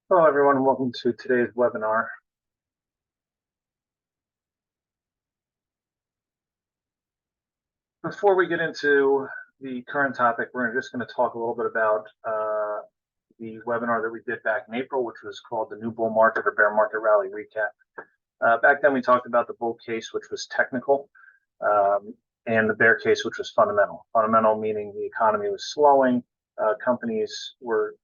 Hello, everyone. Welcome to today's webinar. Before we get into the current topic, we're just going to talk a little bit about the webinar that we did back in April, which was called the New Bull Market or Bear Market Rally Recap. Back then, we talked about the bull case, which was technical, and the bear case, which was fundamental. Fundamental meaning the economy was slowing, companies were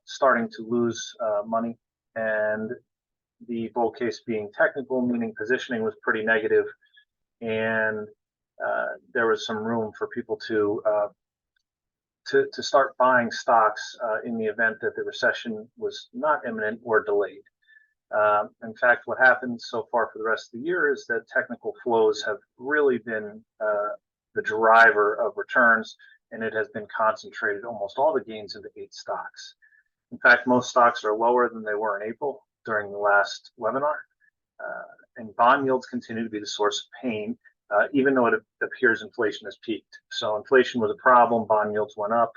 starting to lose money, and the bull case being technical, meaning positioning was pretty negative, and there was some room for people to start buying stocks in the event that the recession was not imminent or delayed. In fact, what happened so far for the rest of the year is that technical flows have really been the driver of returns, and it has been concentrated almost all the gains into 8 stocks. In fact, most stocks are lower than they were in April during the last webinar, and bond yields continue to be the source of pain, even though it appears inflation has peaked. So inflation was a problem, bond yields went up.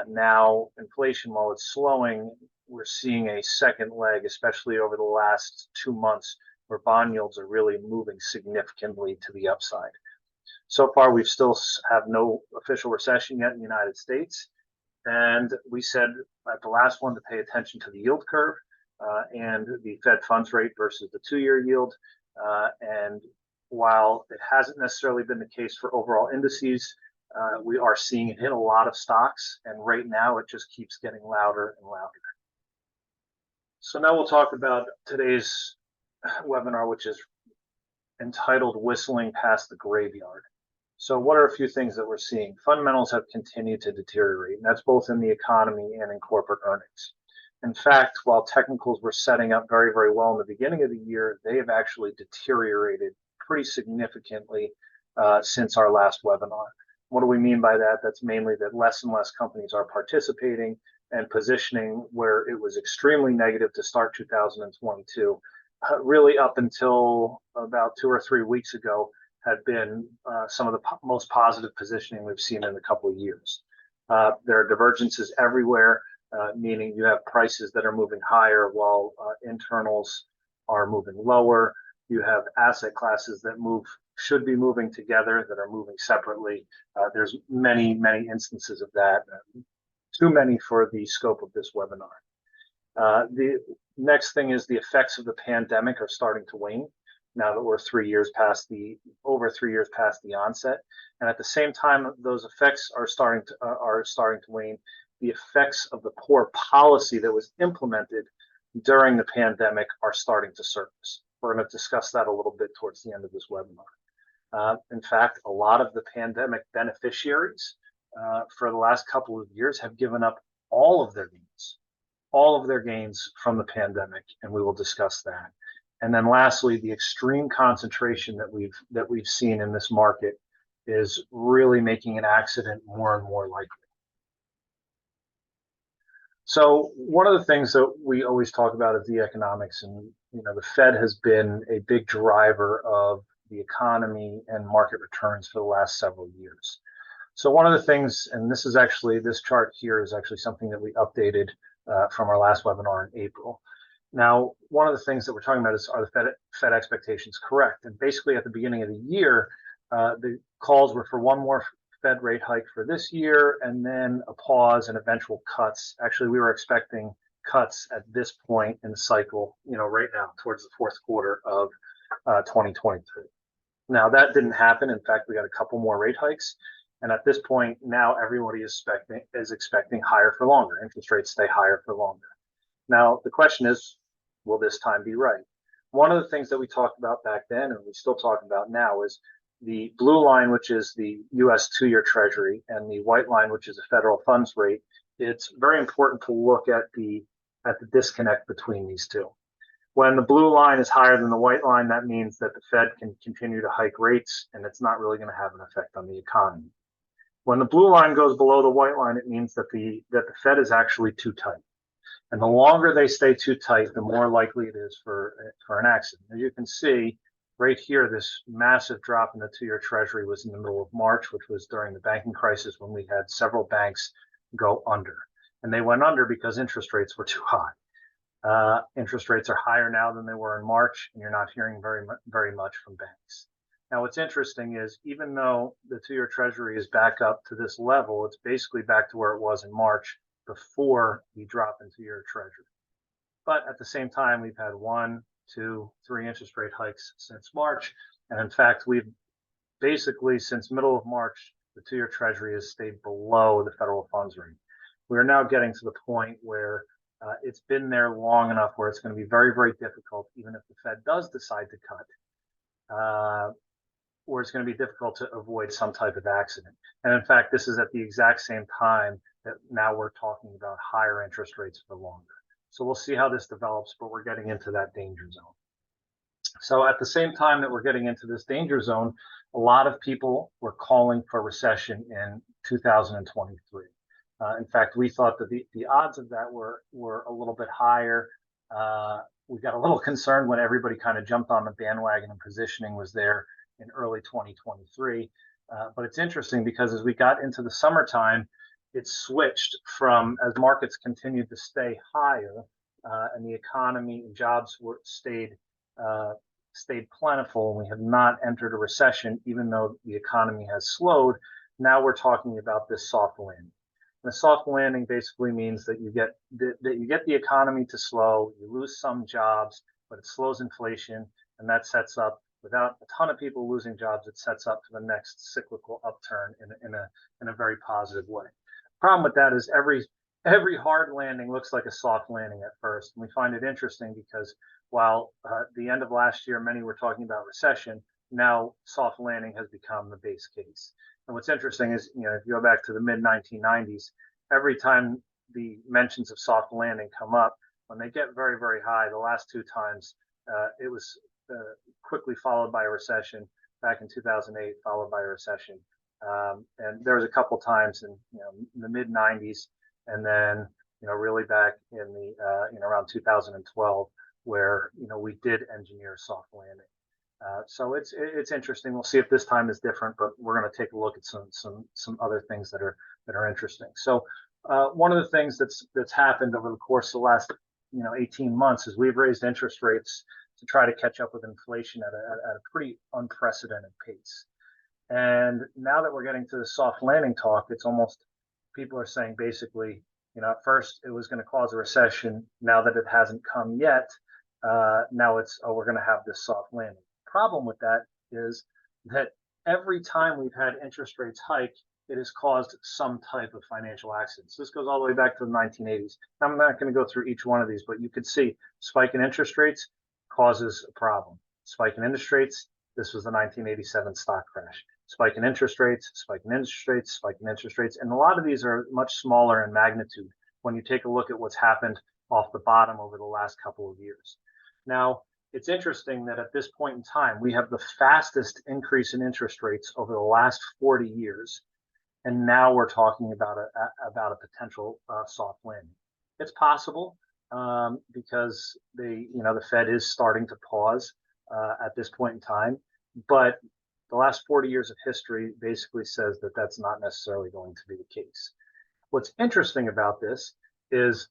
Now inflation, while it's slowing, we're seeing a second leg, especially over the last 2 months, where bond yields are really moving significantly to the upside. So far, we still have no official recession yet in the United States. And we said at the last one to pay attention to the yield curve and the Fed funds rate versus the 2-year yield. And while it hasn't necessarily been the case for overall indices, we are seeing it hit a lot of stocks. And right now, it just keeps getting louder and louder. So now we'll talk about today's webinar, which is entitled Whistling Past the Graveyard. So what are a few things that we're seeing? Fundamentals have continued to deteriorate, and that's both in the economy and in corporate earnings. In fact, while technicals were setting up very, very well in the beginning of the year, they have actually deteriorated pretty significantly since our last webinar. What do we mean by that? That's mainly that less and less companies are participating and positioning where it was extremely negative to start 2022. Really up until about 2 or 3 weeks ago had been some of the most positive positioning we've seen in a couple of years. There are divergences everywhere, meaning you have prices that are moving higher while internals are moving lower. You have asset classes that should be moving together that are moving separately. There's many, many instances of that, too many for the scope of this webinar. The next thing is the effects of the pandemic are starting to wane now that we're over 3 years past the onset. And at the same time, those effects are starting to wane. The effects of the poor policy that was implemented during the pandemic are starting to surface. We're going to discuss that a little bit towards the end of this webinar. In fact, a lot of the pandemic beneficiaries for the last couple of years have given up all of their gains from the pandemic, and we will discuss that. And then lastly, the extreme concentration that we've seen in this market is really making an accident more and more likely. So one of the things that we always talk about is the economics, and the Fed has been a big driver of the economy and market returns for the last several years. So one of the things, and this chart here is actually something that we updated from our last webinar in April. Now, one of the things that we're talking about is, are the Fed expectations correct? And basically at the beginning of the year, the calls were for one more Fed rate hike for this year, and then a pause and eventual cuts. Actually, we were expecting cuts at this point in the cycle, right now, towards the fourth quarter of 2023. Now, that didn't happen. In fact, we got a couple more rate hikes. And at this point, now everybody is expecting higher for longer. Interest rates stay higher for longer. Now, the question is, will this time be right? One of the things that we talked about back then, and we still talk about now, is the blue line, which is the U.S. 2-year Treasury, and the white line, which is the federal funds rate. It's very important to look at the disconnect between these two. When the blue line is higher than the white line, that means that the Fed can continue to hike rates, and it's not really going to have an effect on the economy. When the blue line goes below the white line, it means that the Fed is actually too tight. And the longer they stay too tight, the more likely it is for an accident. As you can see right here, this massive drop in the 2-year Treasury was in the middle of March, which was during the banking crisis when we had several banks go under. And they went under because interest rates were too high. Interest rates are higher now than they were in March, and you're not hearing very much from banks. Now, what's interesting is even though the 2-year Treasury is back up to this level, it's basically back to where it was in March before the drop in 2-year Treasury. But at the same time, we've had 1, 2, 3 interest rate hikes since March. And in fact, we've basically since middle of March, the 2-year Treasury has stayed below the federal funds rate. We are now getting to the point where it's been there long enough where it's going to be very, very difficult, even if the Fed does decide to cut, or it's going to be difficult to avoid some type of accident. And in fact, this is at the exact same time that now we're talking about higher interest rates for longer. So we'll see how this develops, but we're getting into that danger zone. So at the same time that we're getting into this danger zone, a lot of people were calling for recession in 2023. In fact, we thought that the odds of that were a little bit higher. We got a little concerned when everybody kind of jumped on the bandwagon and positioning was there in early 2023. But it's interesting because as we got into the summertime, it switched from, as markets continued to stay higher and the economy and jobs stayed plentiful, and we have not entered a recession, even though the economy has slowed. Now we're talking about this soft landing. And a soft landing basically means that you get the economy to slow, you lose some jobs, but it slows inflation, and that sets up, without a ton of people losing jobs, it sets up for the next cyclical upturn in a very positive way. Problem with that is every hard landing looks like a soft landing at first, and we find it interesting because while the end of last year many were talking about recession, now soft landing has become the base case. And what's interesting is, if you go back to the mid 1990s, every time the mentions of soft landing come up, when they get very, very high, the last 2 times it was quickly followed by a recession. Back in 2008, followed by a recession. And there was a couple times in the mid 90s, and then really back in the around 2012, where we did engineer a soft landing. So it's interesting. We'll see if this time is different, but we're going to take a look at some other things that are interesting. So one of the things that's happened over the course of the last 18 months is we've raised interest rates to try to catch up with inflation at a pretty unprecedented pace. And now that we're getting to the soft landing talk, it's almost, people are saying basically, at first it was going to cause a recession. Now that it hasn't come yet, now it's, we're going to have this soft landing. Problem with that is that every time we've had interest rates hike, it has caused some type of financial accident. So this goes all the way back to the 1980s. I'm not going to go through each one of these, but you could see spike in interest rates causes a problem. Spike in interest rates, this was the 1987 stock crash. Spike in interest rates, spike in interest rates, spike in interest rates. And a lot of these are much smaller in magnitude when you take a look at what's happened off the bottom over the last couple of years. Now, it's interesting that at this point in time, we have the fastest increase in interest rates over the last 40 years. And now we're talking about a potential soft landing. It's possible because the Fed is starting to pause at this point in time, but the last 40 years of history basically says that that's not necessarily going to be the case. What's interesting about this is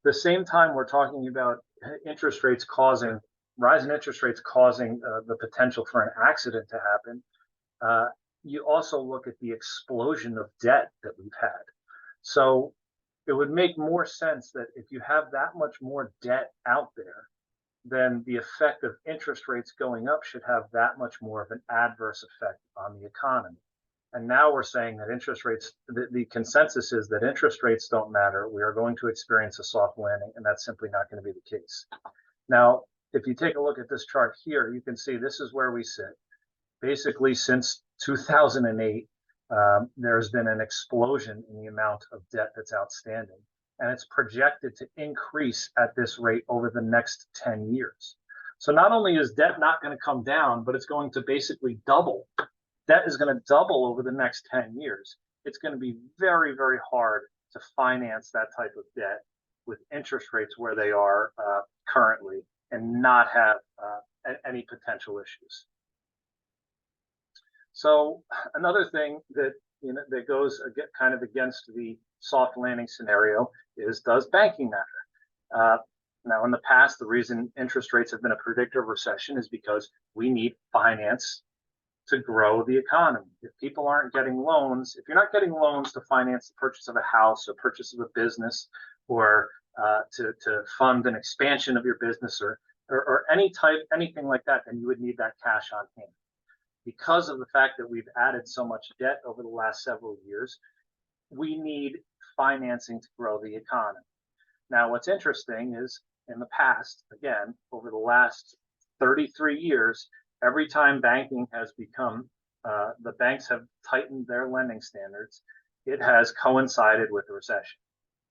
the same time we're talking about interest rates causing, rising interest rates causing the potential for an accident to happen, you also look at the explosion of debt that we've had. So it would make more sense that if you have that much more debt out there, then the effect of interest rates going up should have that much more of an adverse effect on the economy. And now we're saying that interest rates, the consensus is that interest rates don't matter. We are going to experience a soft landing, and that's simply not going to be the case. Now, if you take a look at this chart here, you can see this is where we sit. Basically, since 2008, there's been an explosion in the amount of debt that's outstanding, and it's projected to increase at this rate over the next 10 years. So not only is debt not going to come down, but it's going to basically double. Debt is going to double over the next 10 years. It's going to be very, very hard to finance that type of debt with interest rates where they are currently and not have any potential issues. So another thing that that goes kind of against the soft landing scenario is, does banking matter? Uh, Now, in the past, the reason interest rates have been a predictor of recession is because we need finance to grow the economy. If people aren't getting loans, if you're not getting loans to finance the purchase of a house or purchase of a business, or to fund an expansion of your business, or anything like that, then you would need that cash on hand. Because of the fact that we've added so much debt over the last several years, we need financing to grow the economy. Now, what's interesting is in the past, again, over the last 33 years, every time banking has become, the banks have tightened their lending standards, it has coincided with the recession.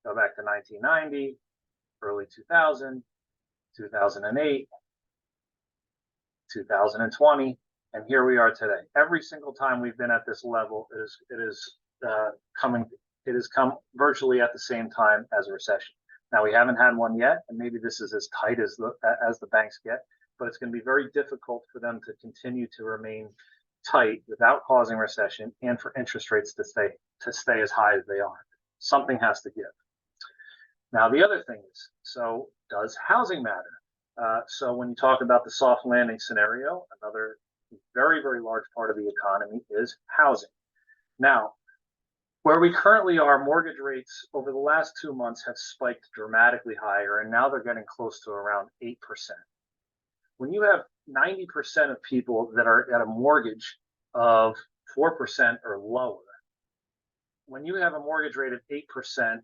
Go back to 1990, early 2000, 2008, 2020, and here we are today. Every single time we've been at this level, it has come virtually at the same time as a recession. Now, we haven't had one yet, and maybe this is as tight as the banks get, but it's going to be very difficult for them to continue to remain tight without causing recession, and for interest rates to stay as high as they are. Something has to give. Now, the other thing is, so does housing matter? So when you talk about the soft landing scenario, another very, very large part of the economy is housing. Now, where we currently are, mortgage rates over the last 2 months have spiked dramatically higher, and now they're getting close to around 8%. When you have 90% of people that are at a mortgage of 4% or lower, when you have a mortgage rate of 8%,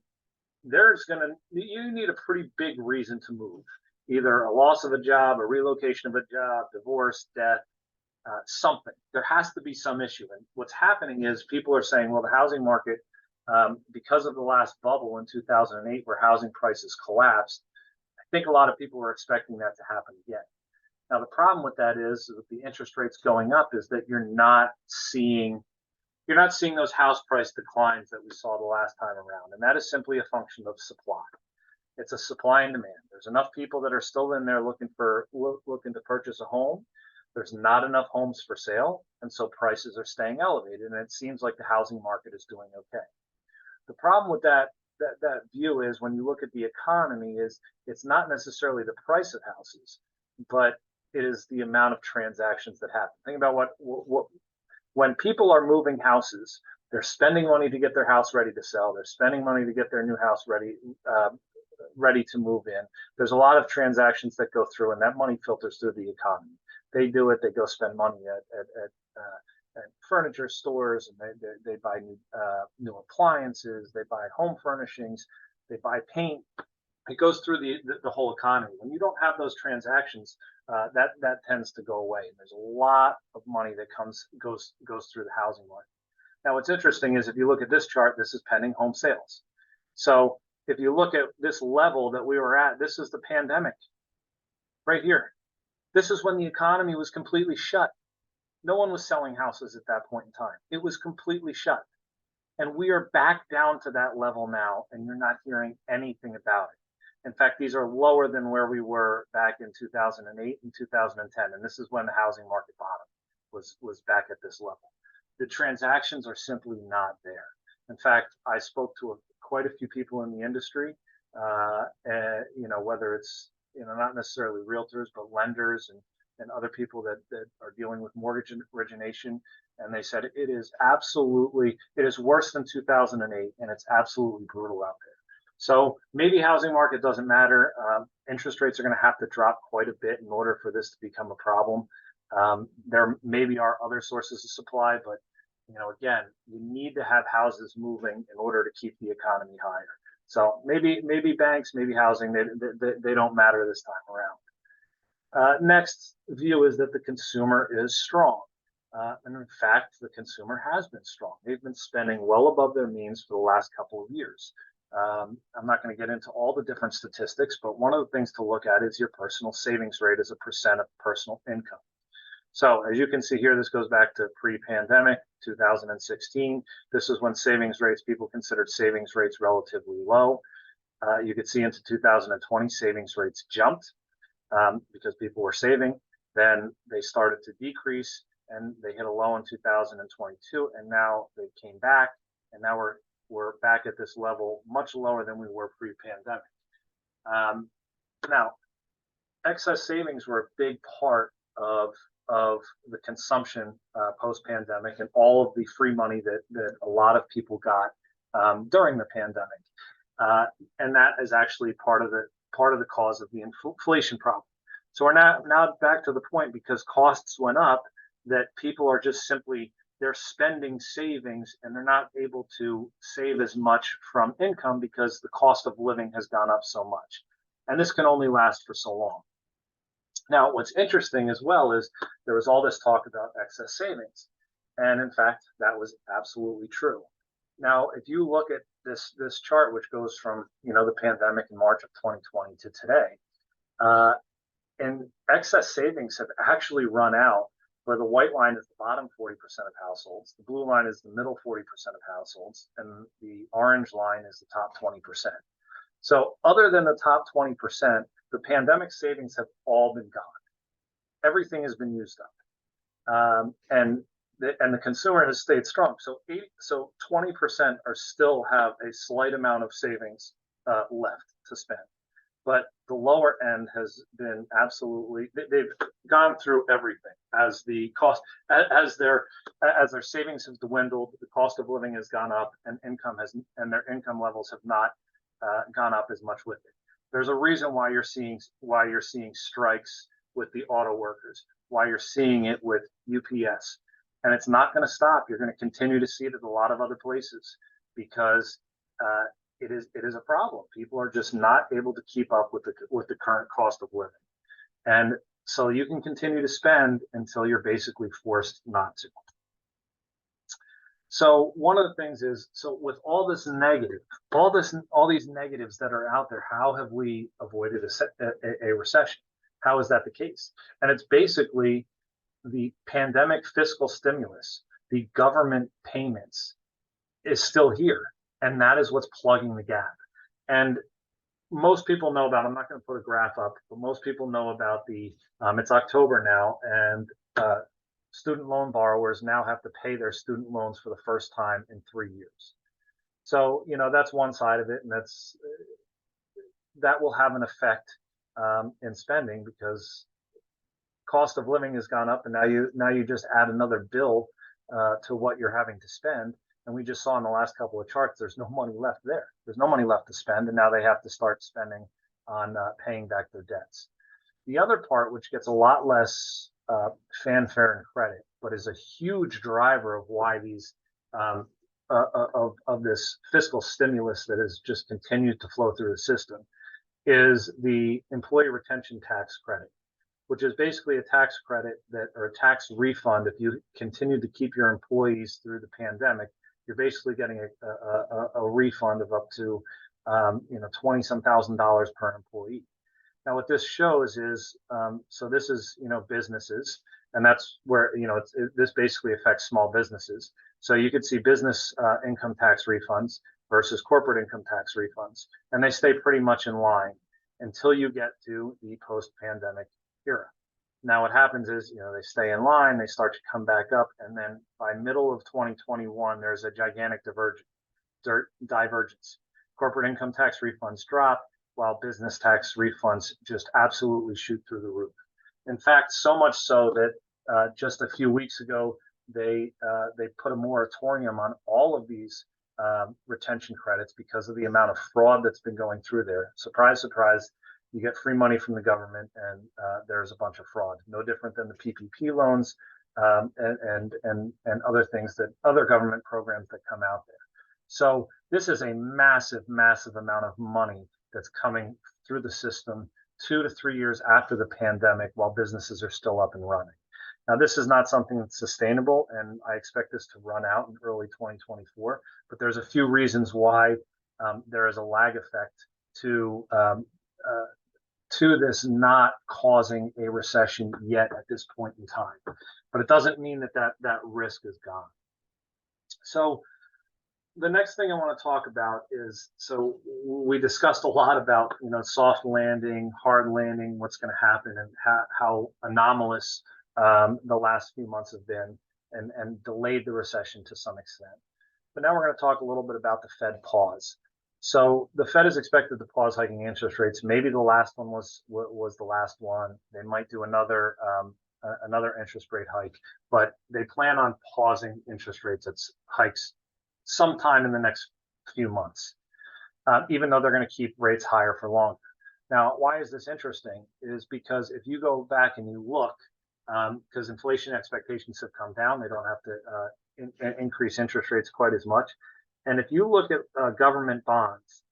you need a pretty big reason to move. Either a loss of a job, a relocation of a job, divorce, death, something. There has to be some issue. And what's happening is people are saying, well, the housing market, because of the last bubble in 2008 where housing prices collapsed, I think a lot of people were expecting that to happen again. Now, the problem with that is with the interest rates going up is that you're not seeing those house price declines that we saw the last time around. And that is simply a function of supply. It's a supply and demand. There's enough people that are still in there looking to purchase a home. There's not enough homes for sale, and so prices are staying elevated, and it seems like the housing market is doing okay. The problem with that view is when you look at the economy is it's not necessarily the price of houses, but it is the amount of transactions that happen. Think about when people are moving houses, they're spending money to get their house ready to sell. They're spending money to get their new house ready to move in. There's a lot of transactions that go through, and that money filters through the economy. They do it. They go spend money at furniture stores, and they buy new appliances. They buy home furnishings. They buy paint. It goes through the whole economy. When you don't have those transactions, that tends to go away. And there's a lot of money that goes through the housing market. Now, what's interesting is if you look at this chart, this is pending home sales. So if you look at this level that we were at, this is the pandemic right here. This is when the economy was completely shut. No one was selling houses at that point in time. It was completely shut. And we are back down to that level now, and you're not hearing anything about it. In fact, these are lower than where we were back in 2008 and 2010. And this is when the housing market bottom was back at this level. The transactions are simply not there. In fact, I spoke to quite a few people in the industry, whether it's not necessarily realtors, but lenders and other people that are dealing with mortgage origination. And they said it is worse than 2008, and it's absolutely brutal out there. So maybe housing market doesn't matter. Interest rates are going to have to drop quite a bit in order for this to become a problem. There maybe are other sources of supply, but again, you need to have houses moving in order to keep the economy higher. So maybe banks, maybe housing, they don't matter this time around. Next view is that the consumer is strong. And in fact, the consumer has been strong. They've been spending well above their means for the last couple of years. I'm not going to get into all the different statistics, but one of the things to look at is your personal savings rate as a percent of personal income. So as you can see here, this goes back to pre-pandemic, 2016. This is when people considered savings rates relatively low. You could see into 2020, savings rates jumped because people were saving. Then they started to decrease, and they hit a low in 2022, and now they came back, and now we're back at this level, much lower than we were pre-pandemic. Now, excess savings were a big part of the consumption post-pandemic, and all of the free money that a lot of people got during the pandemic, and that is actually part of the cause of the inflation problem. So we're now back to the point, because costs went up, that people are just simply, they're spending savings and they're not able to save as much from income because the cost of living has gone up so much. And this can only last for so long. Now, what's interesting as well is there was all this talk about excess savings. And in fact, that was absolutely true. Now, if you look at this chart, which goes from, the pandemic in March of 2020 to today, and excess savings have actually run out, where the white line is the bottom 40% of households, the blue line is the middle 40% of households, and the orange line is the top 20%. So other than the top 20%, the pandemic savings have all been gone. Everything has been used up, and the consumer has stayed strong. So 20% are still have a slight amount of savings left to spend, but the lower end has been absolutely, they've gone through everything as the cost, as their savings have dwindled, the cost of living has gone up, and their income levels have not gone up as much with it. There's a reason why you're seeing strikes with the auto workers, why you're seeing it with UPS, and it's not going to stop. You're going to continue to see it at a lot of other places, because it is a problem. People are just not able to keep up with the current cost of living, and so you can continue to spend until you're basically forced not to. So one of the things is, so with all these negatives that are out there, how have we avoided a recession? How is that the case? And it's basically the pandemic fiscal stimulus, the government payments, is still here, and that is what's plugging the gap. And most people know about, I'm not going to put a graph up, but most people know about it's October now, and student loan borrowers now have to pay their student loans for the first time in 3 years. So, that's one side of it, and that will have an effect in spending, because cost of living has gone up, and now you just add another bill to what you're having to spend. And we just saw in the last couple of charts, there's no money left there. There's no money left to spend, and now they have to start spending on paying back their debts. The other part, which gets a lot less fanfare and credit, but is a huge driver of why these of this fiscal stimulus that has just continued to flow through the system, is the employee retention tax credit, which is basically a tax credit or a tax refund. If you continue to keep your employees through the pandemic, you're basically getting a refund of up to $20-some thousand per employee. Now, what this shows is, so this is, businesses, and that's where, this basically affects small businesses. So you could see business income tax refunds versus corporate income tax refunds, and they stay pretty much in line until you get to the post-pandemic era. Now, what happens is, they stay in line, they start to come back up, and then by middle of 2021, there's a gigantic divergence. Corporate income tax refunds drop, while business tax refunds just absolutely shoot through the roof. In fact, so much so that just a few weeks ago, they put a moratorium on all of these retention credits because of the amount of fraud that's been going through there. Surprise, surprise, you get free money from the government, and there's a bunch of fraud. No different than the PPP loans and other things, that other government programs that come out there. So this is a massive, massive amount of money that's coming through the system 2 to 3 years after the pandemic, while businesses are still up and running. Now, this is not something that's sustainable, and I expect this to run out in early 2024. But there's a few reasons why there is a lag effect to this not causing a recession yet at this point in time. But it doesn't mean that risk is gone. So the next thing I want to talk about is, so we discussed a lot about, soft landing, hard landing, what's going to happen, and how anomalous the last few months have been, and delayed the recession to some extent. But now we're going to talk a little bit about the Fed pause. So the Fed is expected to pause hiking interest rates. Maybe the last one was the last one. They might do another interest rate hike, but they plan on pausing interest rates at hikes sometime in the next few months, even though they're going to keep rates higher for longer. Now, why is this interesting? Is because if you go back and you look, because inflation expectations have come down, they don't have to increase interest rates quite as much. And if you look at government bonds,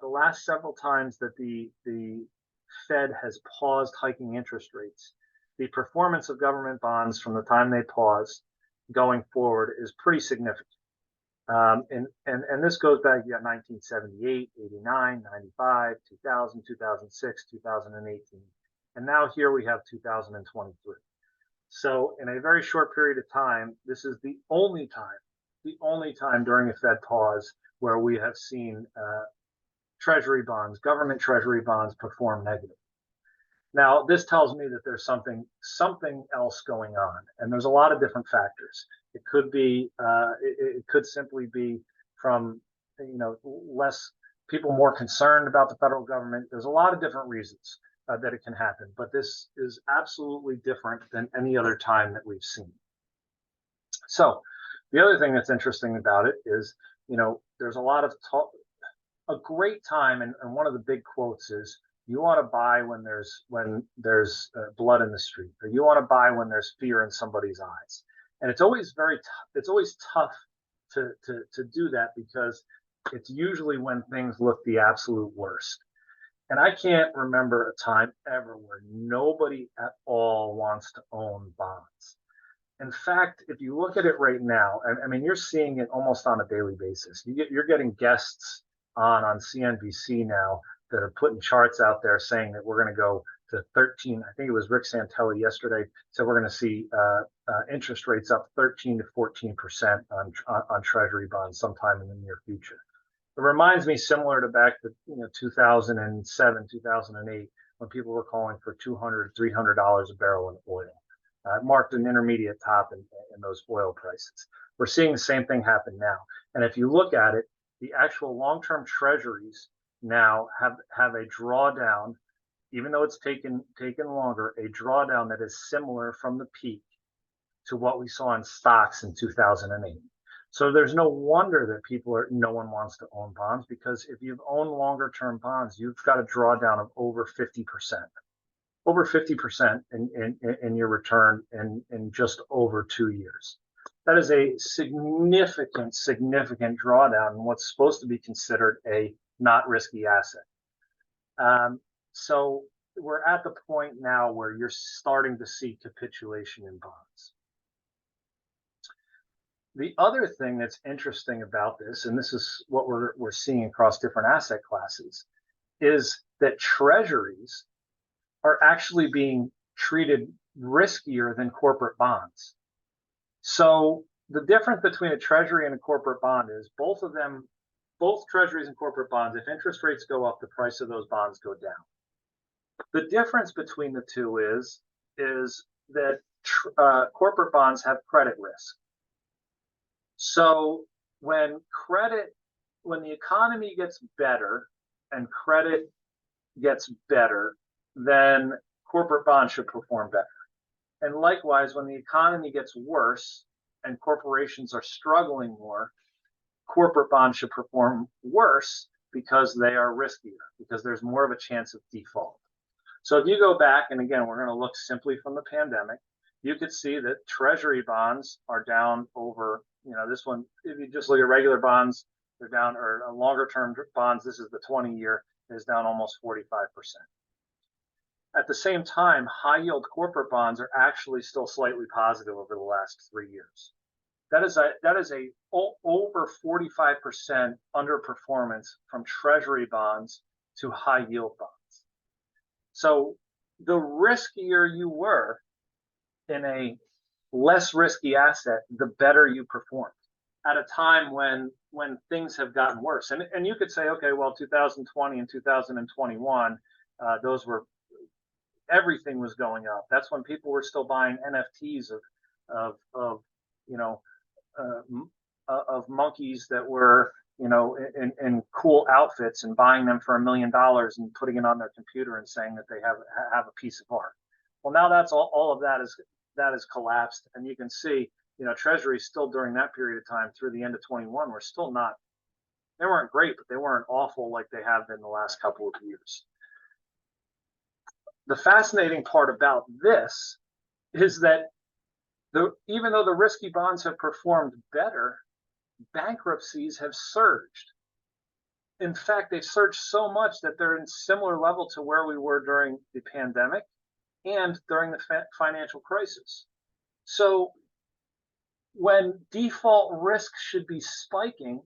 the last several times that the Fed has paused hiking interest rates, the performance of government bonds from the time they pause going forward is pretty significant. And this goes back, you got 1978, 89, 95, 2000, 2006, 2018. And now here we have 2023. So in a very short period of time, this is the only time during a Fed pause where we have seen treasury bonds, government treasury bonds perform negative. Now, this tells me that there's something else going on, and there's a lot of different factors. It could be, it could simply be from, less people more concerned about the federal government. There's a lot of different reasons that it can happen, but this is absolutely different than any other time that we've seen. So, the other thing that's interesting about it is, there's a lot of talk. A great time, and one of the big quotes is, you want to buy when there's blood in the street, or you want to buy when there's fear in somebody's eyes. And it's always tough to do that, because it's usually when things look the absolute worst. And I can't remember a time ever where nobody at all wants to own bonds. In fact, if you look at it right now, I mean, you're seeing it almost on a daily basis. You're getting guests on CNBC now that are putting charts out there saying that we're going to go to 13. I think it was Rick Santelli yesterday said we're going to see interest rates up 13 to 14% on Treasury bonds sometime in the near future. It reminds me similar to back to 2007, 2008, when people were calling for $200, $300 a barrel in oil. It marked an intermediate top in those oil prices. We're seeing the same thing happen now. And if you look at it, the actual long-term treasuries now have a drawdown, even though it's taken longer, a drawdown that is similar from the peak to what we saw in stocks in 2008. So there's no wonder that no one wants to own bonds, because if you've owned longer-term bonds, you've got a drawdown of over 50%. Over 50% in your return in just over 2 years. That is a significant drawdown in what's supposed to be considered a not risky asset. So we're at the point now where you're starting to see capitulation in bonds. The other thing that's interesting about this, and this is what we're seeing across different asset classes, is that treasuries are actually being treated riskier than corporate bonds. So the difference between a treasury and a corporate bond is both treasuries and corporate bonds, if interest rates go up, the price of those bonds go down. The difference between the two is that corporate bonds have credit risk. So when the economy gets better and credit gets better, then corporate bonds should perform better. And likewise, when the economy gets worse and corporations are struggling more, corporate bonds should perform worse because they are riskier, because there's more of a chance of default. So if you go back, and again, we're going to look simply from the pandemic, you could see that treasury bonds are down over, this one, if you just look at regular bonds, they're down, or longer term bonds, this is the 20-year, is down almost 45%. At the same time, high yield corporate bonds are actually still slightly positive over the last 3 years. That is a over 45% underperformance from treasury bonds to high yield bonds. So the riskier you were in a less risky asset, the better you performed at a time when things have gotten worse. And you could say, okay, well, 2020 and 2021, those were, everything was going up. That's when people were still buying NFTs of monkeys that were in cool outfits and buying them for $1 million and putting it on their computer and saying that they have a piece of art. Well, now that's all of that is collapsed, and you can see, Treasuries still during that period of time through the end of 21 were still not. They weren't great, but they weren't awful like they have been the last couple of years. The fascinating part about this is that even though the risky bonds have performed better, bankruptcies have surged. In fact, they've surged so much that they're in similar level to where we were during the pandemic and during the financial crisis. So when default risk should be spiking,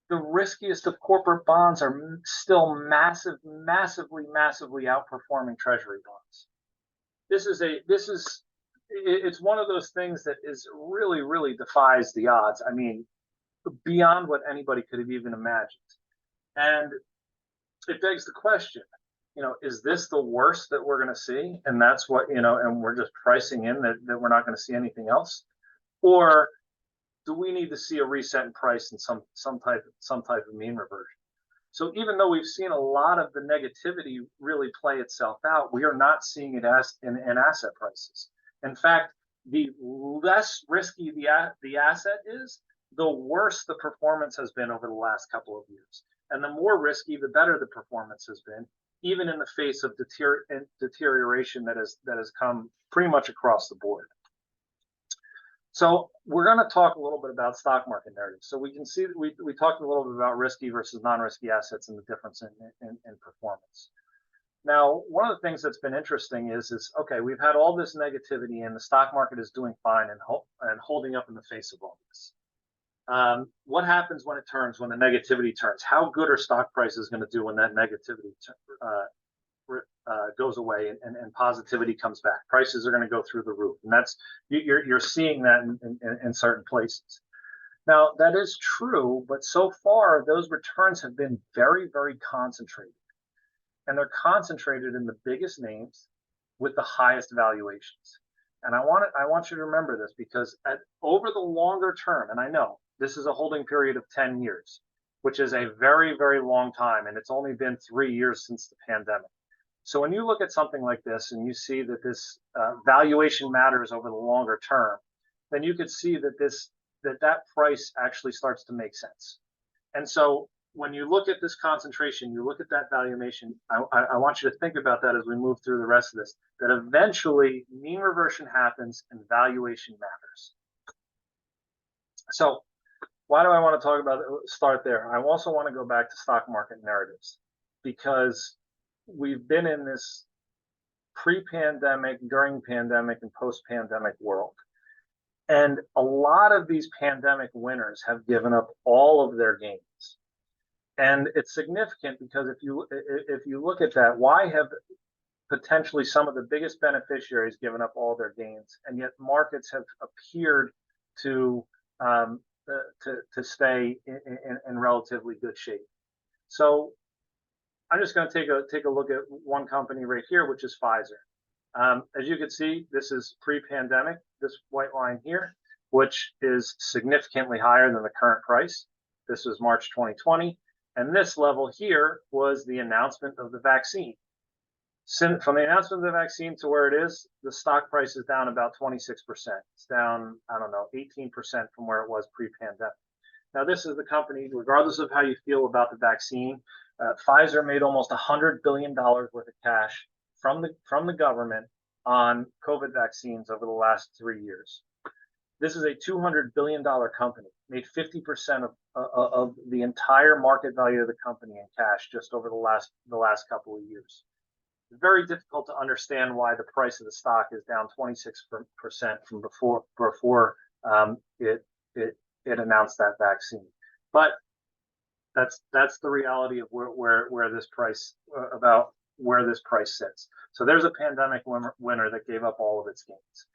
the riskiest of corporate bonds are still massively outperforming treasury bonds. It's one of those things that is really defies the odds. I mean, beyond what anybody could have even imagined. And it begs the question, is this the worst that we're going to see? And that's what, and we're just pricing in that we're not going to see anything else? Or do we need to see a reset in price and some type of mean reversion? So even though we've seen a lot of the negativity really play itself out, we are not seeing it as in asset prices. In fact, the less risky the asset is, the worse the performance has been over the last couple of years. And the more risky, the better the performance has been, even in the face of deterioration that has come pretty much across the board. So we're going to talk a little bit about stock market narratives. So we can see that we talked a little bit about risky versus non-risky assets and the difference in performance. Now, one of the things that's been interesting is okay, we've had all this negativity and the stock market is doing fine and holding up in the face of all this. What happens when the negativity turns? How good are stock prices going to do when that negativity goes away and positivity comes back? Prices are going to go through the roof, and that's you're seeing that in certain places. Now, that is true, but so far those returns have been very concentrated, and they're concentrated in the biggest names with the highest valuations. And I want you to remember this, because over the longer term, and I know this is a holding period of 10 years, which is a very long time, and it's only been 3 years since the pandemic. So when you look at something like this and you see that this valuation matters over the longer term, then you could see that that price actually starts to make sense. And so when you look at this concentration, you look at that valuation, I want you to think about that as we move through the rest of this, that eventually mean reversion happens and valuation matters. So why do I want to start there? I also want to go back to stock market narratives, because we've been in this pre-pandemic, during pandemic, and post-pandemic world. And a lot of these pandemic winners have given up all of their gains. And it's significant because if you look at that, why have potentially some of the biggest beneficiaries given up all their gains, and yet markets have appeared to stay in relatively good shape? So I'm just going to take a look at one company right here, which is Pfizer. As you can see, this is pre-pandemic, this white line here, which is significantly higher than the current price. This was March 2020. And this level here was the announcement of the vaccine. From the announcement of the vaccine to where it is, the stock price is down about 26%. It's down, 18% from where it was pre-pandemic. Now, this is the company, regardless of how you feel about the vaccine, Pfizer made almost $100 billion worth of cash from the government on COVID vaccines over the last 3 years. This is a $200 billion company, made 50% of the entire market value of the company in cash just over the last couple of years. It's very difficult to understand why the price of the stock is down 26% from before it announced that vaccine. But that's the reality of where this price sits. So there's a pandemic winner that gave up all of its gains.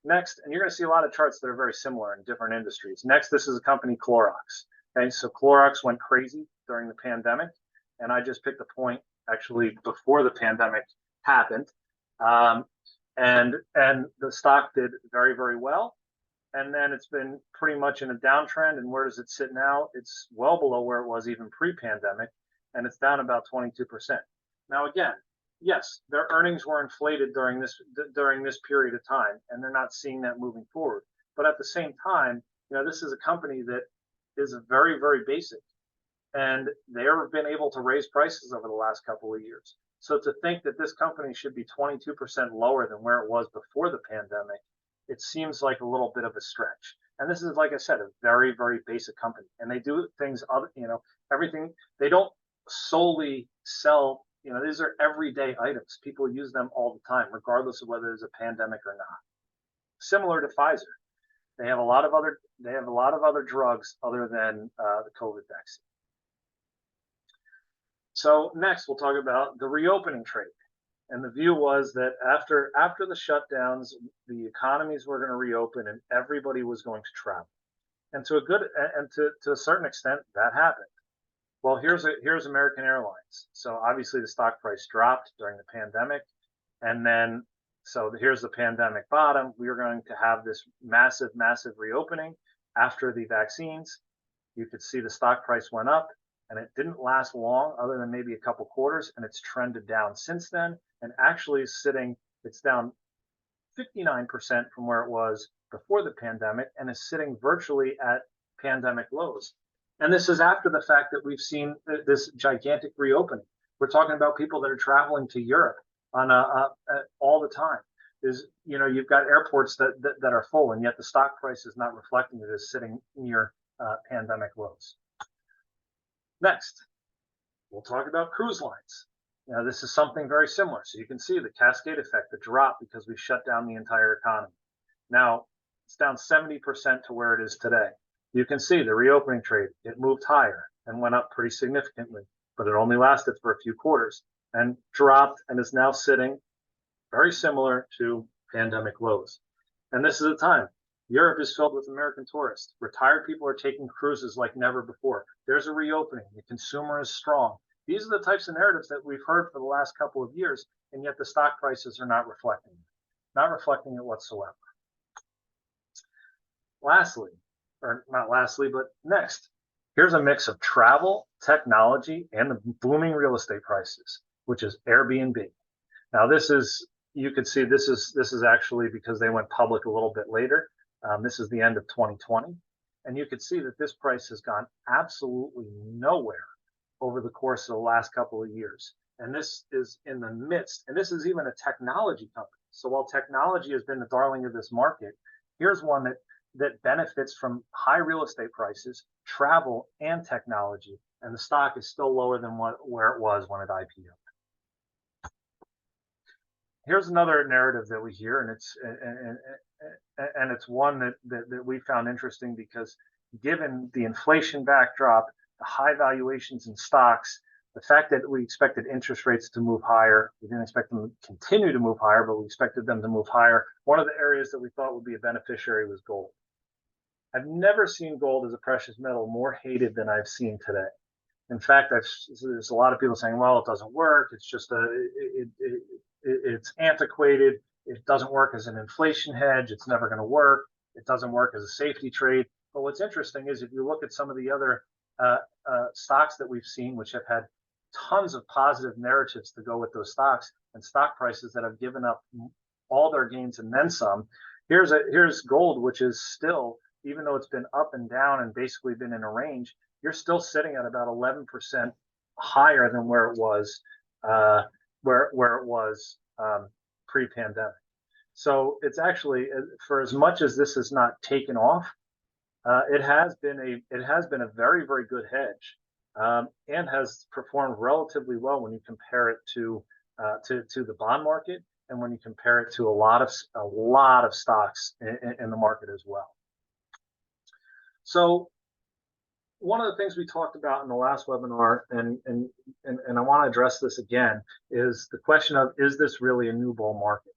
Next, and you're going to see a lot of charts that are very similar in different industries. Next, this is a company, Clorox. Okay, so Clorox went crazy during the pandemic, and I just picked a point actually before the pandemic happened, and the stock did very well. and then it's been pretty much in a downtrend. And where does it sit now? It's well below where it was even pre-pandemic, and it's down about 22%. Now, again, yes, their earnings were inflated during this period of time, and they're not seeing that moving forward. But at the same time, this is a company that is very, very basic, and they've been able to raise prices over the last couple of years. So to think that this company should be 22% lower than where it was before the pandemic, it seems like a little bit of a stretch. And this is, like I said, a very, very basic company. And they do things other, everything. They don't solely sell, these are everyday items. People use them all the time, regardless of whether there's a pandemic or not. Similar to Pfizer. They have a lot of other drugs other than the COVID vaccine. So next, we'll talk about the reopening trade. And the view was that after the shutdowns, the economies were going to reopen and everybody was going to travel. And to a certain extent, that happened. Well, here's American Airlines. So obviously the stock price dropped during the pandemic, and then so here's the pandemic bottom. We are going to have this massive, massive reopening after the vaccines. You could see the stock price went up, and it didn't last long, other than maybe a couple quarters, and it's trended down since then, and actually it's down 59% from where it was before the pandemic, and is sitting virtually at pandemic lows. And this is after the fact that we've seen this gigantic reopening. We're talking about people that are traveling to Europe on all the time. You've got airports that are full, and yet the stock price is not reflecting it, is sitting near pandemic lows. Next, we'll talk about cruise lines. Now, this is something very similar. So you can see the cascade effect, the drop, because we shut down the entire economy. Now, it's down 70% to where it is today. You can see the reopening trade. It moved higher and went up pretty significantly, but it only lasted for a few quarters and dropped and is now sitting very similar to pandemic lows. And this is a time. Europe is filled with American tourists. Retired people are taking cruises like never before. There's a reopening. The consumer is strong. These are the types of narratives that we've heard for the last couple of years, and yet the stock prices are not reflecting it whatsoever. Lastly, or not lastly, but next, here's a mix of travel, technology, and the booming real estate prices, which is Airbnb. Now, you can see this is actually because they went public a little bit later. This is the end of 2020. And you can see that this price has gone absolutely nowhere over the course of the last couple of years. And this is in the midst, and this is even a technology company. So while technology has been the darling of this market, here's one that benefits from high real estate prices, travel, and technology. And the stock is still lower than where it was when it IPO'd. Here's another narrative that we hear, and it's one that we found interesting because given the inflation backdrop, the high valuations in stocks, the fact that we expected interest rates to move higher, we didn't expect them to continue to move higher, but we expected them to move higher. One of the areas that we thought would be a beneficiary was gold. I've never seen gold as a precious metal more hated than I've seen today. In fact, there's a lot of people saying, well, it doesn't work. It's just it's antiquated. It doesn't work as an inflation hedge. It's never going to work. It doesn't work as a safety trade. But what's interesting is if you look at some of the other stocks that we've seen, which have had tons of positive narratives to go with those stocks, and stock prices that have given up all their gains and then some. Here's gold, which is still, even though it's been up and down and basically been in a range, you're still sitting at about 11% higher than where it was pre-pandemic. So it's actually, for as much as this has not taken off, it has been a very, very good hedge, and has performed relatively well when you compare it to the bond market, and when you compare it to a lot of stocks in the market as well. So one of the things we talked about in the last webinar, and I want to address this again, is the question of, is this really a new bull market?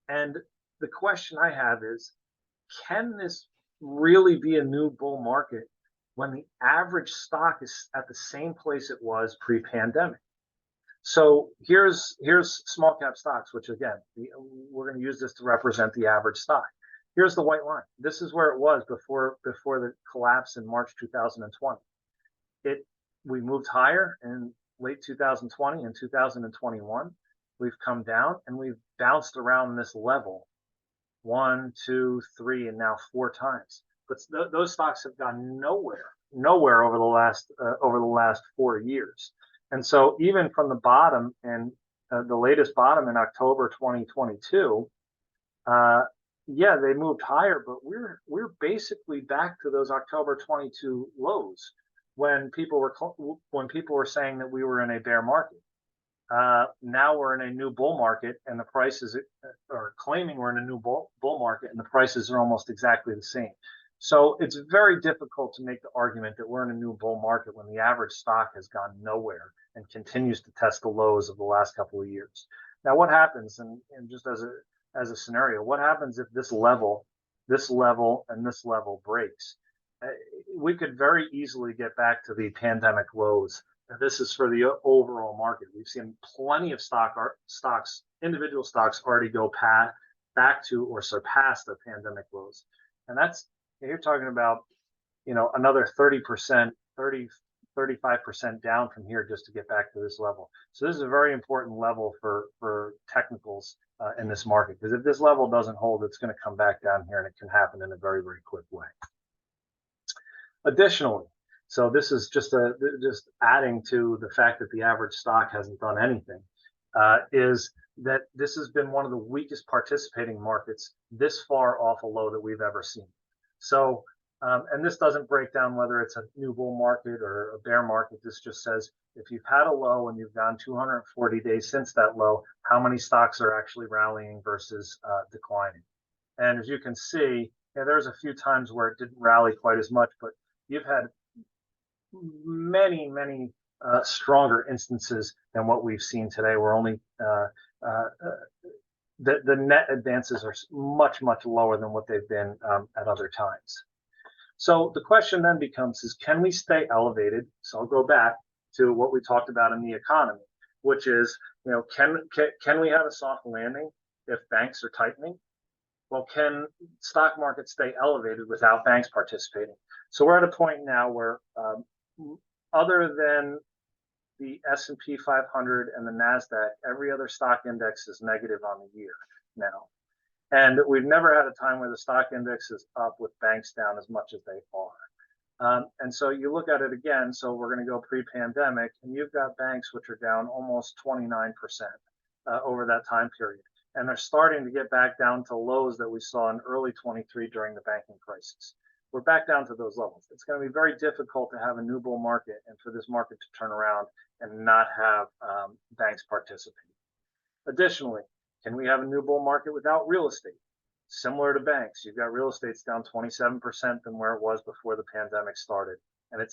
And the question I have is, can this really be a new bull market when the average stock is at the same place it was pre-pandemic? So here's small cap stocks, which again, we're going to use this to represent the average stock. Here's the white line. This is where it was before the collapse in March 2020. It We moved higher in late 2020 and 2021. We've come down and we've bounced around this level one, two, three, and now four times. But those stocks have gone nowhere over the last 4 years. And so even from the bottom and the latest bottom in October 2022, yeah, they moved higher, but we're basically back to those October 22 lows when people were saying that we were in a bear market. Now we're in a new bull market, and the prices are claiming we're in a new bull market, and the prices are almost exactly the same. So it's very difficult to make the argument that we're in a new bull market when the average stock has gone nowhere and continues to test the lows of the last couple of years. Now, what happens, and just as a scenario, what happens if this level, and this level breaks? We could very easily get back to the pandemic lows. This is for the overall market. We've seen plenty of stocks, individual stocks, already go back to or surpass their pandemic lows, and you're talking about, another 30%, 35% down from here just to get back to this level. So this is a very important level for technicals in this market, because if this level doesn't hold, it's going to come back down here, and it can happen in a very, very quick way. Additionally, so this is just adding to the fact that the average stock hasn't done anything, is that this has been one of the weakest participating markets this far off a low that we've ever seen. So, and this doesn't break down whether it's a new bull market or a bear market. This just says if you've had a low and you've gone 240 days since that low, how many stocks are actually rallying versus declining. And as you can see, there's a few times where it didn't rally quite as much, but you've had many, many stronger instances than what we've seen today. We're only the net advances are much, much lower than what they've been at other times. So the question then becomes is, can we stay elevated? So I'll go back to what we talked about in the economy, which is, can we have a soft landing if banks are tightening? Well, can stock markets stay elevated without banks participating? So we're at a point now where other than the S&P 500 and the NASDAQ, every other stock index is negative on the year now. And we've never had a time where the stock index is up with banks down as much as they are. And so you look at it again, so we're going to go pre-pandemic, and you've got banks which are down almost 29% over that time period. And they're starting to get back down to lows that we saw in early 23 during the banking crisis. We're back down to those levels. It's going to be very difficult to have a new bull market and for this market to turn around and not have banks participate. Additionally, can we have a new bull market without real estate? Similar to banks, you've got real estate's down 27% than where it was before the pandemic started. And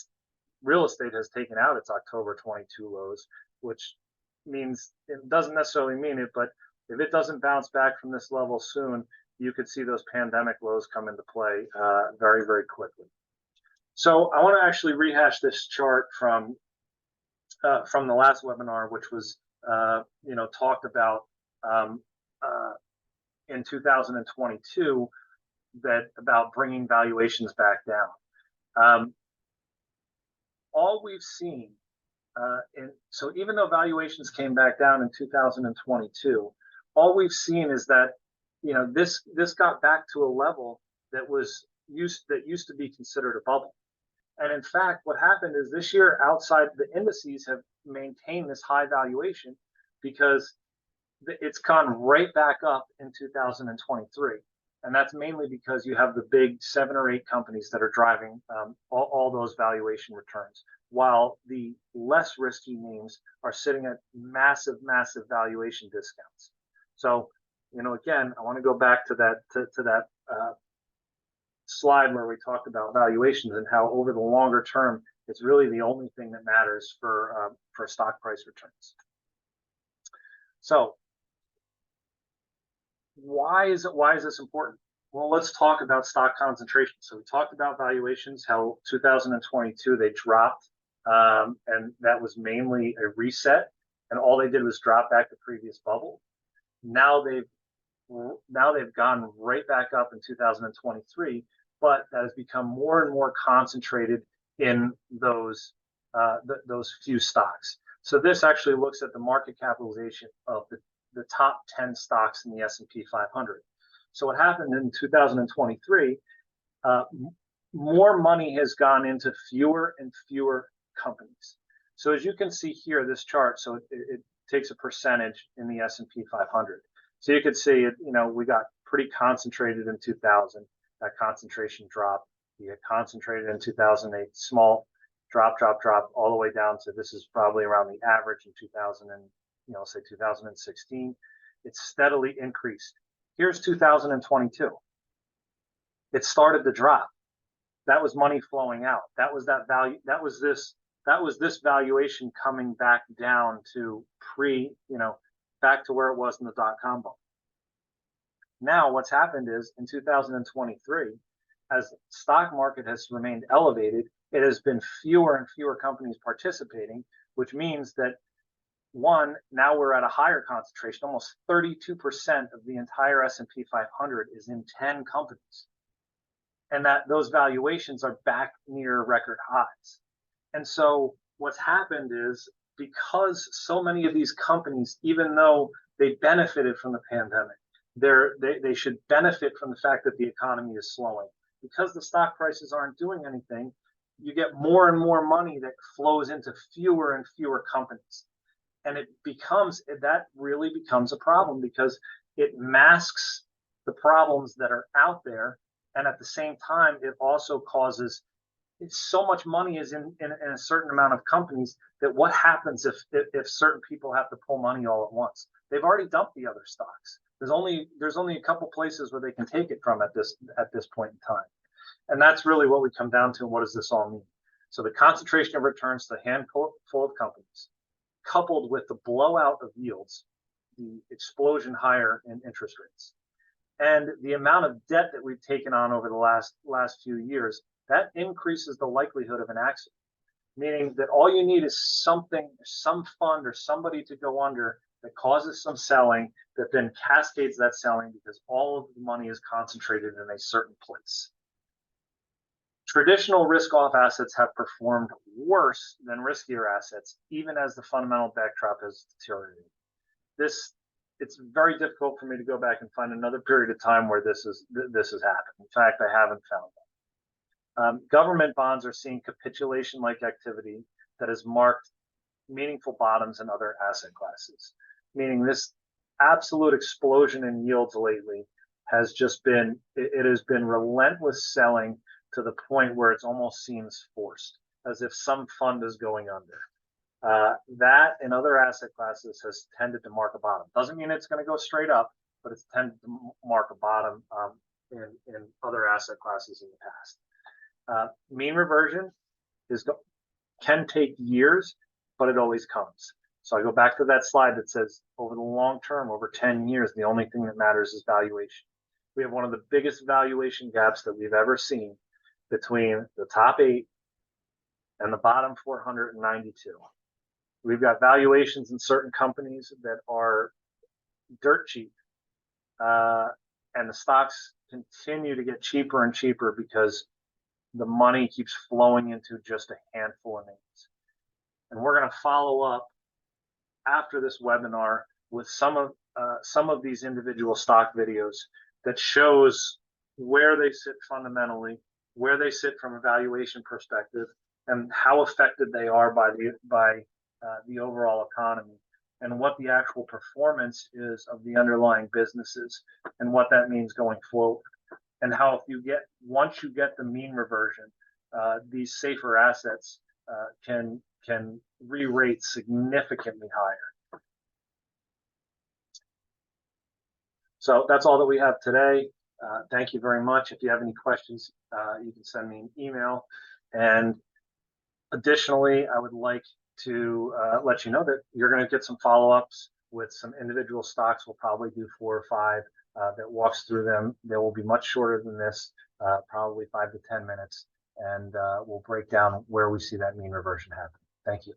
real estate has taken out its October 22 lows, which means it doesn't necessarily mean it, but if it doesn't bounce back from this level soon, you could see those pandemic lows come into play very, very quickly. So I want to actually rehash this chart from the last webinar, which was talked about in 2022, about bringing valuations back down. All we've seen, so even though valuations came back down in 2022, all we've seen is that this got back to a level that used to be considered a bubble. And in fact, what happened is this year, outside the indices have maintained this high valuation because it's gone right back up in 2023. And that's mainly because you have the big 7 or 8 companies that are driving all those valuation returns, while the less risky names are sitting at massive, massive valuation discounts. So, again, I want to go back to that slide where we talked about valuations and how over the longer term, it's really the only thing that matters for stock price returns. So why is this important? Well, let's talk about stock concentration. So we talked about valuations, how 2022 they dropped, and that was mainly a reset, and all they did was drop back the previous bubble. Now they've Now they've gone right back up in 2023, but that has become more and more concentrated in those few stocks. So this actually looks at the market capitalization of the top 10 stocks in the S&P 500. So what happened in 2023, more money has gone into fewer and fewer companies. So as you can see here, this chart, so it takes a percentage in the S&P 500. So you can see it, we got pretty concentrated in 2000. That concentration dropped. We got concentrated in 2008, small drop, all the way down to this is probably around the average in 2000 and, say 2016. It's steadily increased. Here's 2022. It started to drop. That was money flowing out. That was that value. That was this valuation coming back down to back to where it was in the dot-com bubble. Now what's happened is in 2023, as the stock market has remained elevated, it has been fewer and fewer companies participating, which means that now we're at a higher concentration. Almost 32% of the entire S&P 500 is in 10 companies. And that those valuations are back near record highs. And so what's happened is because so many of these companies, even though they benefited from the pandemic, they should benefit from the fact that the economy is slowing. Because the stock prices aren't doing anything, you get more and more money that flows into fewer and fewer companies. And that really becomes a problem because it masks the problems that are out there. And at the same time, it also causes so much money is in a certain amount of companies that what happens if certain people have to pull money all at once? They've already dumped the other stocks. There's only a couple places where they can take it from at this point in time. And that's really what we come down to. And what does this all mean? So the concentration of returns to a handful of companies, coupled with the blowout of yields, the explosion higher in interest rates, and the amount of debt that we've taken on over the last few years, that increases the likelihood of an accident. Meaning that all you need is some fund or somebody to go under that causes some selling that then cascades that selling because all of the money is concentrated in a certain place. Traditional risk-off assets have performed worse than riskier assets, even as the fundamental backdrop has deteriorated. It's very difficult for me to go back and find another period of time where this has happened. In fact, I haven't found that. Government bonds are seeing capitulation-like activity that has marked meaningful bottoms in other asset classes, meaning this absolute explosion in yields lately has just been relentless selling to the point where it almost seems forced, as if some fund is going under. That in other asset classes has tended to mark a bottom. Doesn't mean it's going to go straight up, but it's tended to mark a bottom in other asset classes in the past. Mean reversion can take years, but it always comes. So I go back to that slide that says over the long term, over 10 years, the only thing that matters is valuation. We have one of the biggest valuation gaps that we've ever seen between the top 8 and the bottom 492. We've got valuations in certain companies that are dirt cheap, and the stocks continue to get cheaper and cheaper because the money keeps flowing into just a handful of names. And we're going to follow up after this webinar with some of these individual stock videos that shows where they sit fundamentally, where they sit from a valuation perspective, and how affected they are by the overall economy, and what the actual performance is of the underlying businesses, and what that means going forward, and how once you get the mean reversion, these safer assets can re-rate significantly higher. So that's all that we have today. Thank you very much. If you have any questions, you can send me an email. And additionally, I would like to let you know that you're going to get some follow-ups with some individual stocks. We'll probably do 4 or 5 that walks through them. They will be much shorter than this, probably 5 to 10 minutes. And we'll break down where we see that mean reversion happen. Thank you.